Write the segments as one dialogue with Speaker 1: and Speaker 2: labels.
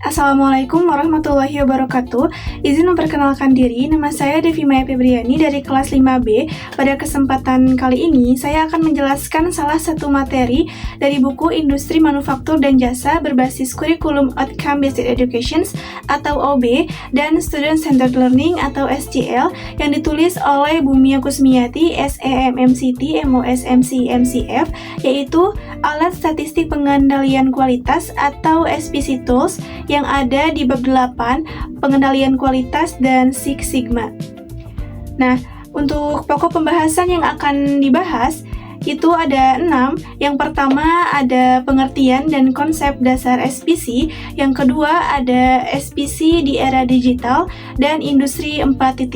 Speaker 1: Assalamualaikum warahmatullahi wabarakatuh. Izin memperkenalkan diri, nama saya Devi Maya Febriani dari kelas 5B. Pada kesempatan kali ini, saya akan menjelaskan salah satu materi dari buku Industri Manufaktur dan Jasa berbasis Curriculum Outcome Based Education atau OB dan Student Centered Learning atau SCL yang ditulis oleh Bumia Kusmiati, SEMMCT, MOSMC, MCF, yaitu Alat Statistik Pengendalian Kualitas atau SPC Tools yang ada di bab 8, pengendalian kualitas dan Six Sigma. Nah, untuk pokok pembahasan yang akan dibahas, itu ada 6. Yang pertama ada pengertian dan konsep dasar SPC, yang kedua ada SPC di era digital dan industri 4.0,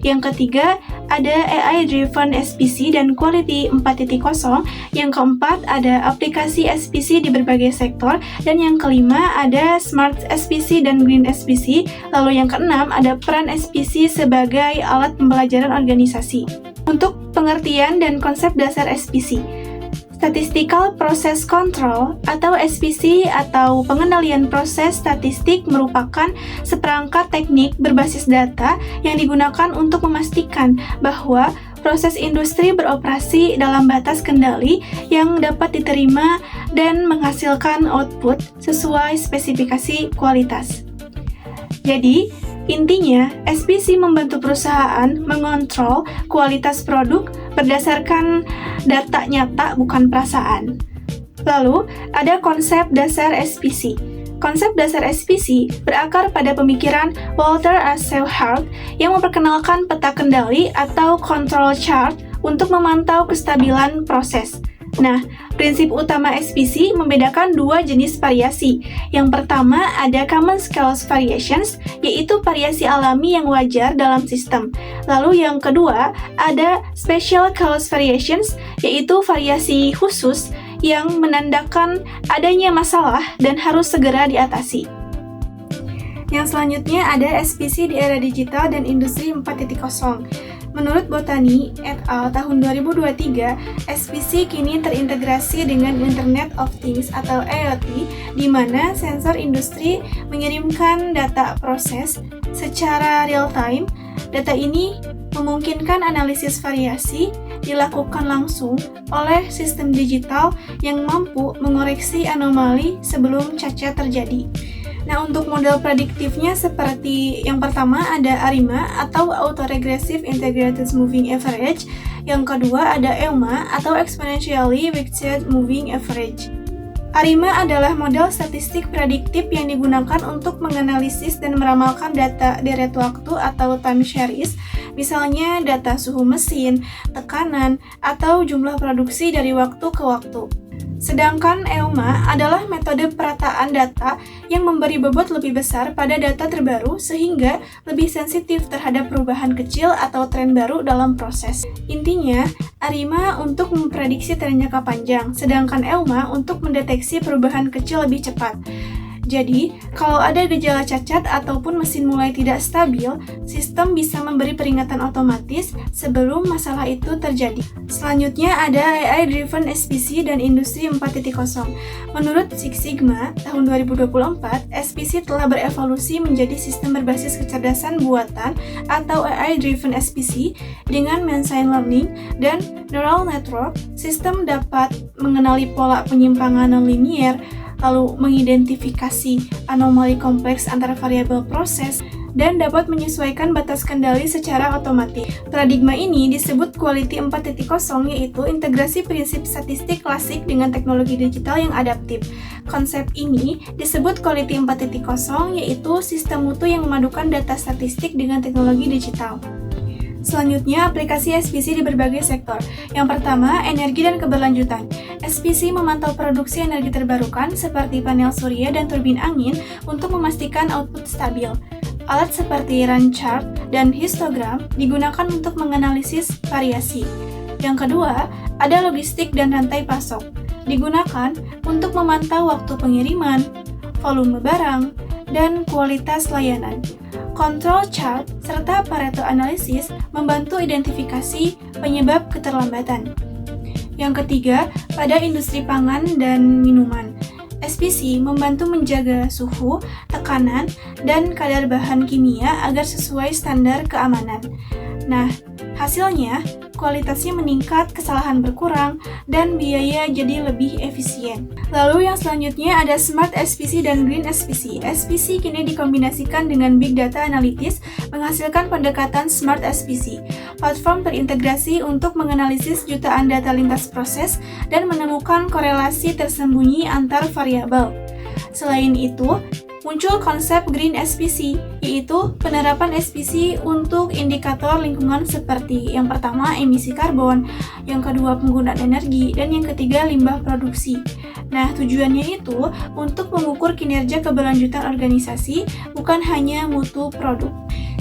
Speaker 1: yang ketiga ada AI driven SPC dan quality 4.0, yang keempat ada aplikasi SPC di berbagai sektor, dan yang kelima ada smart SPC dan green SPC, lalu yang keenam ada peran SPC sebagai alat pembelajaran organisasi. Untuk pengertian dan konsep dasar SPC, Statistical Process Control atau SPC atau pengendalian proses statistik merupakan seperangkat teknik berbasis data yang digunakan untuk memastikan bahwa proses industri beroperasi dalam batas kendali yang dapat diterima dan menghasilkan output sesuai spesifikasi kualitas. Jadi, intinya, SPC membantu perusahaan mengontrol kualitas produk berdasarkan data nyata, bukan perasaan. Lalu, ada konsep dasar SPC. Konsep dasar SPC berakar pada pemikiran Walter A. Shewhart yang memperkenalkan peta kendali atau control chart untuk memantau kestabilan proses. Nah, prinsip utama SPC membedakan dua jenis variasi. Yang pertama ada common scale variations, yaitu variasi alami yang wajar dalam sistem. Lalu yang kedua ada special cause variations, yaitu variasi khusus yang menandakan adanya masalah dan harus segera diatasi. Yang selanjutnya ada SPC di era digital dan industri 4.0. Menurut Botani et al. Tahun 2023, SPC kini terintegrasi dengan Internet of Things atau IoT, di mana sensor industri mengirimkan data proses secara real-time. Data ini memungkinkan analisis variasi dilakukan langsung oleh sistem digital yang mampu mengoreksi anomali sebelum cacat terjadi. Nah, untuk model prediktifnya seperti yang pertama ada ARIMA atau Autoregressive Integrated Moving Average, yang kedua ada EUMA atau Exponentially Weighted Moving Average. ARIMA adalah model statistik prediktif yang digunakan untuk menganalisis dan meramalkan data deret waktu atau time series, misalnya data suhu mesin, tekanan, atau jumlah produksi dari waktu ke waktu. Sedangkan EUMA adalah metode perataan data yang memberi bobot lebih besar pada data terbaru sehingga lebih sensitif terhadap perubahan kecil atau tren baru dalam proses. Intinya, ARIMA untuk memprediksi tren jangka panjang, sedangkan EUMA untuk mendeteksi perubahan kecil lebih cepat. Jadi, kalau ada gejala cacat ataupun mesin mulai tidak stabil, sistem bisa memberi peringatan otomatis sebelum masalah itu terjadi. Selanjutnya ada AI-driven SPC dan industri 4.0. Menurut Six Sigma, tahun 2024, SPC telah berevolusi menjadi sistem berbasis kecerdasan buatan atau AI-driven SPC dengan machine learning dan neural network. Sistem dapat mengenali pola penyimpangan non-linier, lalu mengidentifikasi anomali kompleks antara variabel proses, dan dapat menyesuaikan batas kendali secara otomatis. Paradigma ini disebut Quality 4.0, yaitu integrasi prinsip statistik klasik dengan teknologi digital yang adaptif. Konsep ini disebut Quality 4.0, yaitu sistem mutu yang memadukan data statistik dengan teknologi digital. Selanjutnya, aplikasi SPC di berbagai sektor. Yang pertama, energi dan keberlanjutan. SPC memantau produksi energi terbarukan seperti panel surya dan turbin angin untuk memastikan output stabil. Alat seperti run chart dan histogram digunakan untuk menganalisis variasi. Yang kedua, ada logistik dan rantai pasok. Digunakan untuk memantau waktu pengiriman, volume barang, dan kualitas layanan. Control chart serta Pareto Analysis membantu identifikasi penyebab keterlambatan. Yang ketiga, pada industri pangan dan minuman. SPC membantu menjaga suhu, tekanan, dan kadar bahan kimia agar sesuai standar keamanan. Nah, hasilnya kualitasnya meningkat, kesalahan berkurang, dan biaya jadi lebih efisien. Lalu yang selanjutnya ada Smart SPC dan Green SPC. SPC kini dikombinasikan dengan Big Data Analytics menghasilkan pendekatan Smart SPC, platform terintegrasi untuk menganalisis jutaan data lintas proses dan menemukan korelasi tersembunyi antar variabel. Selain itu, muncul konsep Green SPC, yaitu penerapan SPC untuk indikator lingkungan seperti yang pertama emisi karbon, yang kedua penggunaan energi, dan yang ketiga limbah produksi. Nah, tujuannya itu untuk mengukur kinerja keberlanjutan organisasi, bukan hanya mutu produk.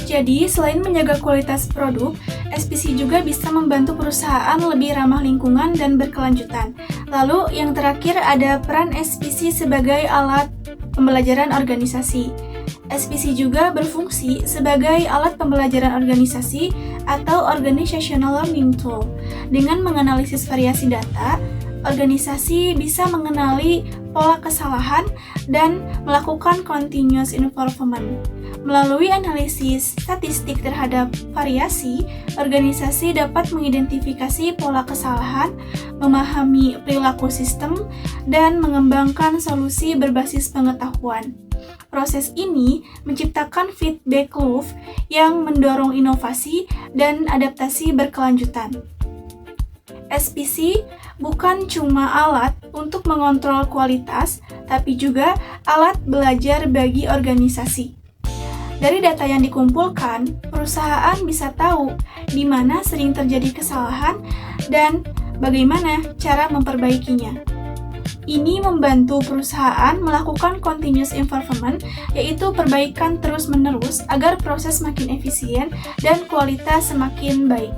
Speaker 1: Jadi, selain menjaga kualitas produk, SPC juga bisa membantu perusahaan lebih ramah lingkungan dan berkelanjutan. Lalu, yang terakhir ada peran SPC sebagai alat pembelajaran organisasi. SPC juga berfungsi sebagai alat pembelajaran organisasi atau Organizational Learning Tool. Dengan menganalisis variasi data, organisasi bisa mengenali pola kesalahan dan melakukan continuous improvement. Melalui analisis statistik terhadap variasi, organisasi dapat mengidentifikasi pola kesalahan, memahami perilaku sistem, dan mengembangkan solusi berbasis pengetahuan. Proses ini menciptakan feedback loop yang mendorong inovasi dan adaptasi berkelanjutan. SPC bukan cuma alat untuk mengontrol kualitas, tapi juga alat belajar bagi organisasi. Dari data yang dikumpulkan, perusahaan bisa tahu di mana sering terjadi kesalahan dan bagaimana cara memperbaikinya. Ini membantu perusahaan melakukan continuous improvement, yaitu perbaikan terus-menerus agar proses makin efisien dan kualitas semakin baik.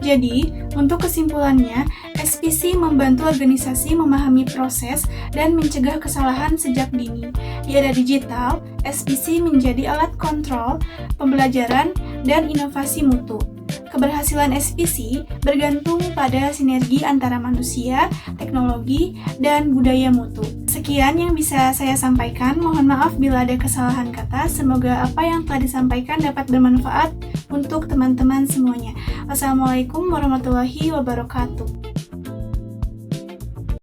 Speaker 1: Jadi, untuk kesimpulannya, SPC membantu organisasi memahami proses dan mencegah kesalahan sejak dini. Di era digital, SPC menjadi alat kontrol, pembelajaran, dan inovasi mutu. Keberhasilan SPC bergantung pada sinergi antara manusia, teknologi, dan budaya mutu. Sekian yang bisa saya sampaikan. Mohon maaf bila ada kesalahan kata. Semoga apa yang telah disampaikan dapat bermanfaat untuk teman-teman semuanya. Wassalamualaikum warahmatullahi wabarakatuh.